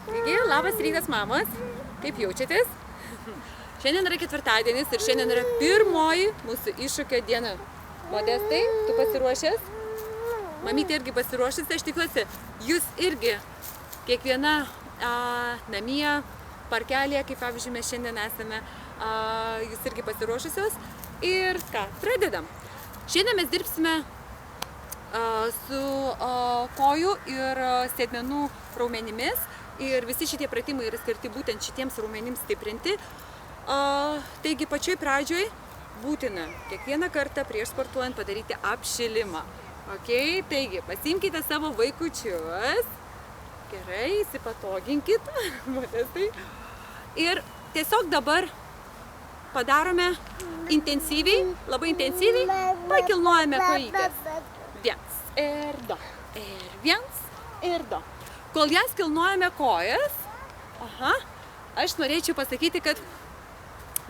Taigi, labas rytas, mamos. Kaip jaučiatės? Šiandien yra ketvirtadienis ir šiandien yra pirmoji mūsų iššūkio diena. Modestai, tu pasiruošęs? Mamytė irgi pasiruošęs, aš tikiuosi, jūs irgi kiekviena namie, parkelėje, kaip pavyzdžiui mes šiandien esame, jūs irgi pasiruošusios. Ir ką, pradedam. Šiandien mes dirbsime su kojų ir sėdmenų raumenimis ir visi šitie pratimai yra skirti būtent šitiems raumenims stiprinti. Taigi pačioj pradžioj būtina kiekvieną kartą prieš sportuojant padaryti apšilimą. Okay? Taigi pasiimkite savo vaikučius, gerai, įsipatoginkit, modestai. Ir tiesiog dabar padarome intensyviai, labai intensyviai, pakilnojame kojytes. Viens ir du, ir viens ir du. Kol jas kilnojame kojas, aš norėčiau pasakyti, kad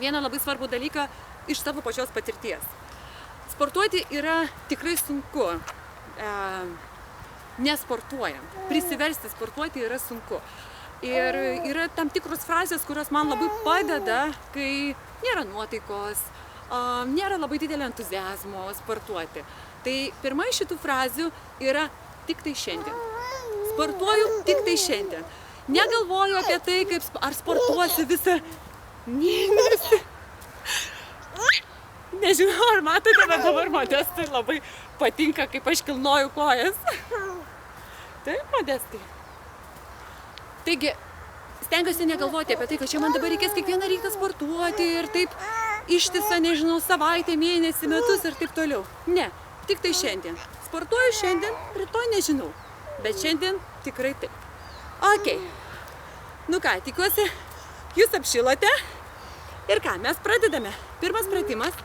vieną labai svarbų dalyką iš savo pačios patirties. Sportuoti yra tikrai sunku, nesportuojant. Prisiversti sportuoti yra sunku. Ir yra tam tikros frazės, kurios man labai padeda, kai nėra nuotaikos, nėra labai didelio entuziazmo sportuoti. Tai pirma iš šitų frazių yra tik tai šiandien. Sportuoju tik tai šiandien. Negalvoju apie tai, kaip ar sportuosiu visą mėnesį. Nežinau, ar matote, bet dabar Modestai labai patinka, kaip aš kilnoju kojas. Taip, Modestai. Taigi, stengiuosi negalvoti apie tai, kad čia man dabar reikės kiekvieną rytą sportuoti ir taip ištisą, nežinau, savaitę, mėnesį, metus ir taip toliau. Ne, tik tai šiandien. Sportuoju šiandien, rytoj nežinau. Bet šiandien tikrai taip. Ok. Nu ką, tikiuosi, jūs apšilote. Ir ką, mes pradedame. Pirmas pratimas.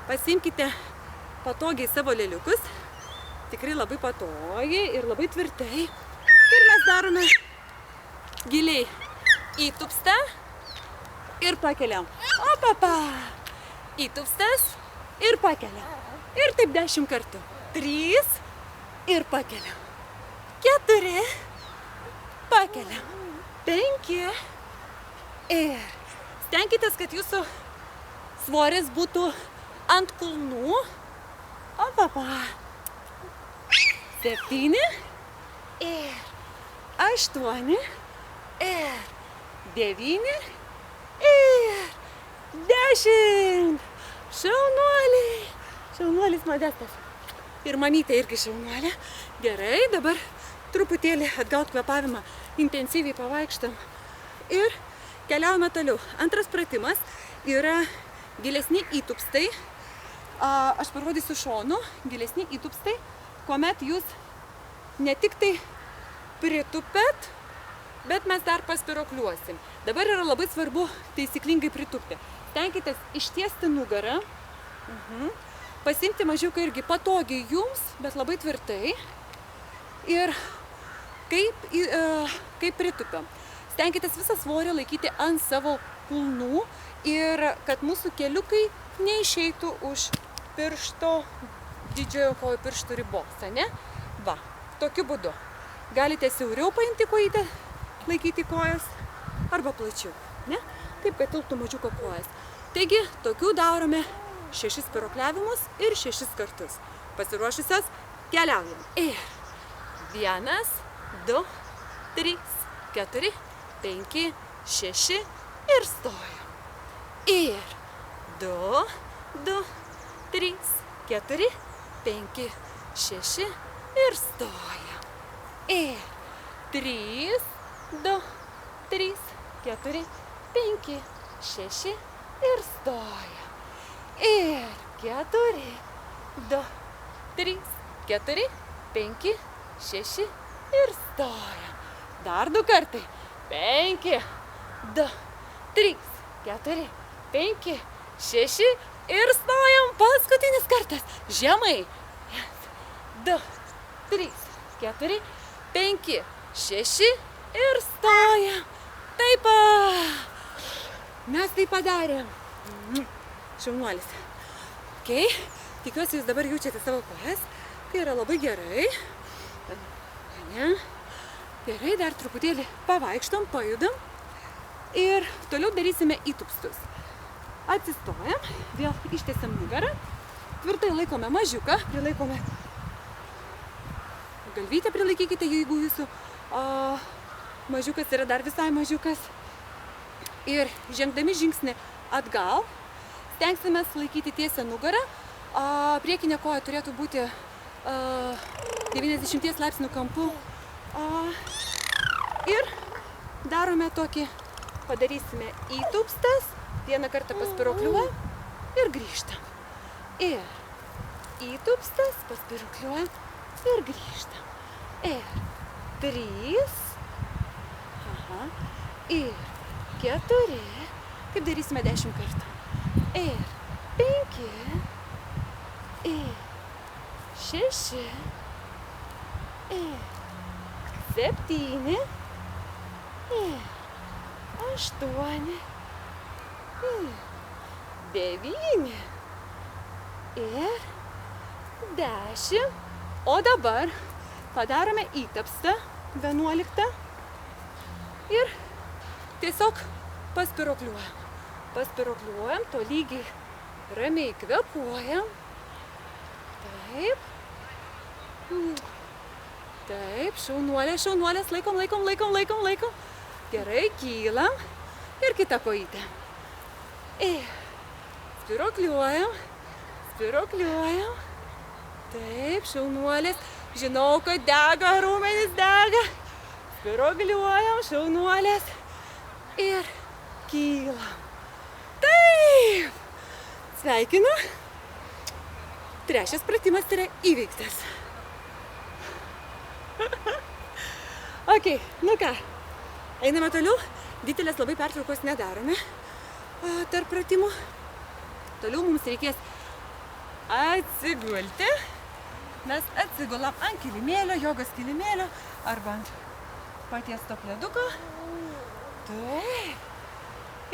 Pasiimkite patogiai savo lėliukus. Tikrai labai patogiai ir labai tvirtai. Ir mes darome giliai įtupstą ir pakeliam. Opapa. Įtupstas ir pakeliam. Ir taip 10 kartų. 3 ir pakeliam. 4 pakeliam. 5 ir stenkitės, kad jūsų svoris būtų ant kulnų. Opapa. 7 ir 8 ir 9 ir 10. Šaunuoliai. Šaunuolis Modestas. Ir mamytė irgi šaunuolė. Gerai, dabar truputėlį atgaut kvėpavimą, intensyviai pavaikštam ir keliaujame toliau. Antras pratimas yra gilesni įtupstai. Aš parodysiu šonu, gilesni įtupstai, kuomet jūs ne tik tai pritupėt, bet mes dar paspirokliuosim. Dabar yra labai svarbu taisyklingai pritupti. Stenkitės ištiesti nugarą, pasiimti mažiuką irgi patogiai jums, bet labai tvirtai. Ir kaip pritupiam. Stenkitės visą svorį laikyti ant savo kulnų ir kad mūsų keliukai neišeitų už piršto, didžiojo kojų pirštų ribos, ne? Va, tokiu būdu. Galite siauriau paimti kojytę, laikyti kojas, arba plačiau, ne? Taip, kad tilptų mažiuko kojas. Taigi, tokių darome 6 spirokliavimus ir 6 kartus. Pasiruošusios, keliaujam. Ir 1, 2, 3, 4, 5, 6 ir stojam. Ir 2, 2, 3, 4, 5, 6 ir stojam. Ir 3, 2, 3, 4, 5, 6 ir stojam. Ir 4, 2, 3, 4, 5, 6 ir stojam. Dar 2 kartai. 5, 2, 3, 4, 5, 6 ir stojam. Paskutinis kartas. Žemai. 1, 2, 3, 4, 5, 6 ir stojam. Taip. Mes tai padarėm. Šaunuolis. Okay. Tikiuosi, jūs dabar jaučiate savo kojas. Tai yra labai gerai. Ne? Gerai, dar truputėlį pavaikštom, pajudam. Ir toliau darysime įtupstus. Atsistojam, vėl ištiesiam nugarą. Tvirtai laikome mažiuką, prilaikome. Galvytę prilaikykite, jeigu jūsų mažiukas yra dar visai mažiukas. Ir žengdami žingsnį atgal, stengsime laikyti tiesią nugarą. Priekinė koja turėtų būti 90 laipsnių kampu. Ir darome tokį, padarysime įtupstas. Vieną kartą paspirokliuojam ir grįžtam. Ir įtupstas, paspirokliuojam ir grįžtam. Ir 3. Ir 4. Kaip darysime 10 kartų. Ir 5. Ir 6. Ir 7. Ir 8. Ir 9. Ir 10. O dabar padarome įtupstą 11. Ir tiesiog paspirokliuojam. Paspirokliuojam, tolygiai ramiai kvėpuojam. Taip. Taip, šaunuolės, laikom. Gerai, kylam. Ir kitą kojytę. Ir spirokliuojam. Taip, šaunuolės. Žinau, kad dega, raumenys dega. Spirokliuojam, šaunuolės. Ir kylam. Taip. Sveikinu. Trečias pratimas yra įveiktas. Ok, nu ką. Einame toliau. Didelės labai pertraukos nedarome tarp pratimų. Toliau mums reikės atsigulti. Mes atsigulam ant kilimėlio, jogos kilimėlio arba ant paties to pleduko. Taip.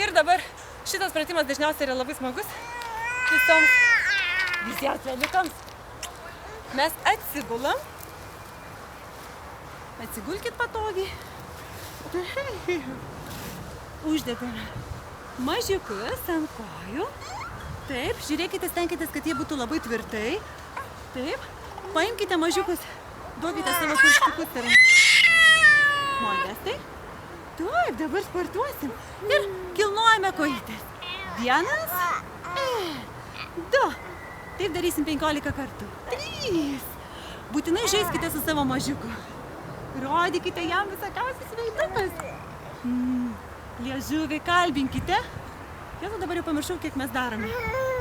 Ir dabar šitas pratimas dažniausiai yra labai smagus visiems pledukams. Mes atsigulam. Atsigulkit patogiai. Uždedame mažiukus ant kojų. Taip, žiūrėkite, stenkitės, kad jie būtų labai tvirtai. Taip, paimkite mažiukus, duokite savo pirštukus ir modestai. Taip, dabar sportuosim ir kilnojame kojytes. 1, 2. Taip darysim 15 kartų. 3. Būtinai žaiskite su savo mažiuku. Rodykite jam visokiausias veidukas. Liežuvį kalbinkite. Jau dabar jau pamiršau, kiek mes darome.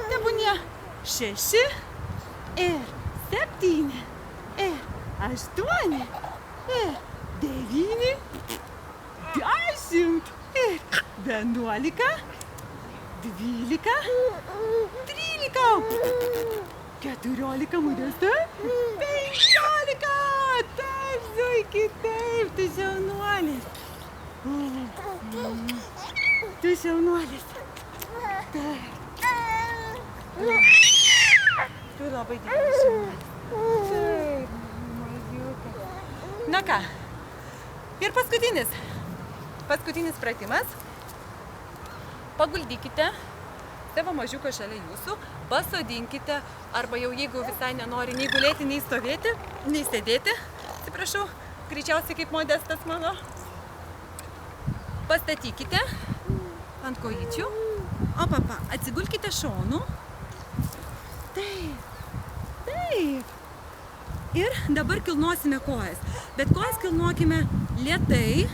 Tebūnie 6 ir 7 ir 8 ir 9, 10 ir 11, 12, 13, 14 modesta, 15. Taip, zuiki, taip, tu šaunuolis. Tu šaunuolis. Taip. Tu labai didelis šaunuolis. Taip, mažiukas. Na ką, ir paskutinis pratimas. Paguldykite savo mažiuką šalia jūsų, pasodinkite, arba jau jeigu visai nenori nei gulėti, nei stovėti, nei sėdėti, atsiprašau, greičiausiai kaip modestas mano. Pastatykite ant kojyčių, atsigulkite šonu. Taip, taip. Ir dabar kilnosime kojas, bet kojas kilnokime lėtai.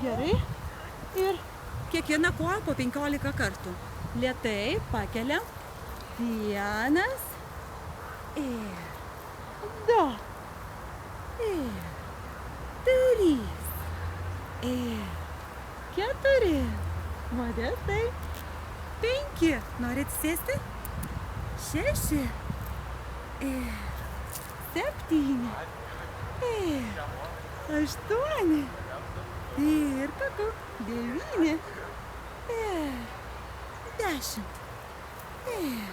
Gerai. Ir kiekviena koja po 15 kartų. Lėtai pakeliam. 1 ir 2 ir 3 ir 4. Modestai. 5. Norit sėsti? 6 ir 7 ir 8 ir 9 ir 10 ir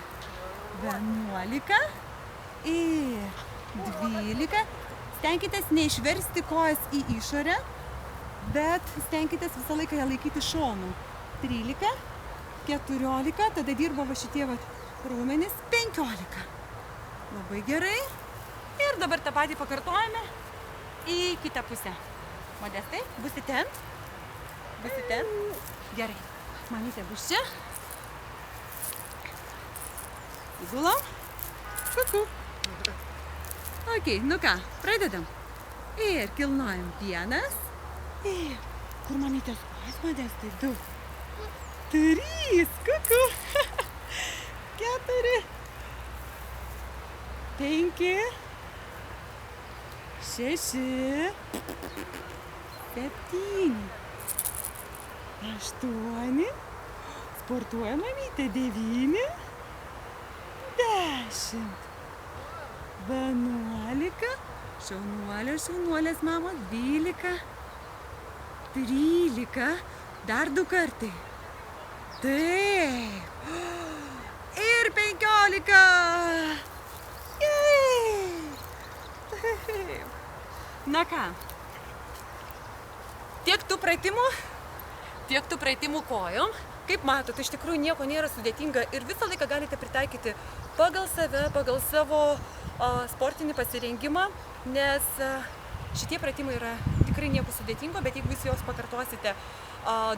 11 ir 12. Stenkitės neišversti kojas į išorę, bet stenkitės visą laiką ją laikyti šonu. 13, 14, tada dirba va šitie raumenys, 15. Labai gerai. Ir dabar tą patį pakartojame į kitą pusę. Modestai, būsi ten? Būsi ten? Gerai. Mamytė bus čia. Įgulam. Kuku. Ok, nu ką, pradedam. Ir kilnojam 1. Ir kur mamytės kojas, Modestai? 2. 3. Kuku. 4. 5. 6. 7. 8. Sportuoja mamytė. 9. 10. 11. Šaunuolės mamos. 12. 13. Dar 2 kartai. Taip. Ir 15. Taip. Na ką. Tiek tų pratimų kojom. Kaip matot, iš tikrųjų nieko nėra sudėtinga ir visą laiką galite pritaikyti pagal save, pagal savo sportinį pasirengimą, nes šitie pratimai yra tikrai nieko sudėtingo, bet jeigu jūs juos pakartosite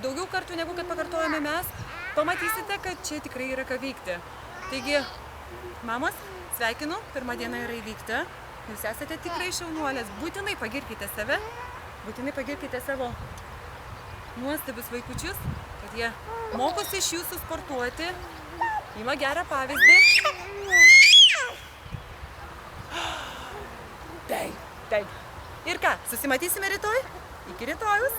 daugiau kartų, negu kad pakartojame mes, pamatysite, kad čia tikrai yra ką veikti. Taigi, mamos, sveikinu, pirma diena yra įvykta, jūs esate tikrai šaunuolės, būtinai pagirkite save, būtinai pagirkite savo nuostabius vaikučius, kad jie mokosi iš jūsų sportuoti, ima gerą pavyzdį. Taip. Ir ką, susimatysime rytoj? Iki rytojus.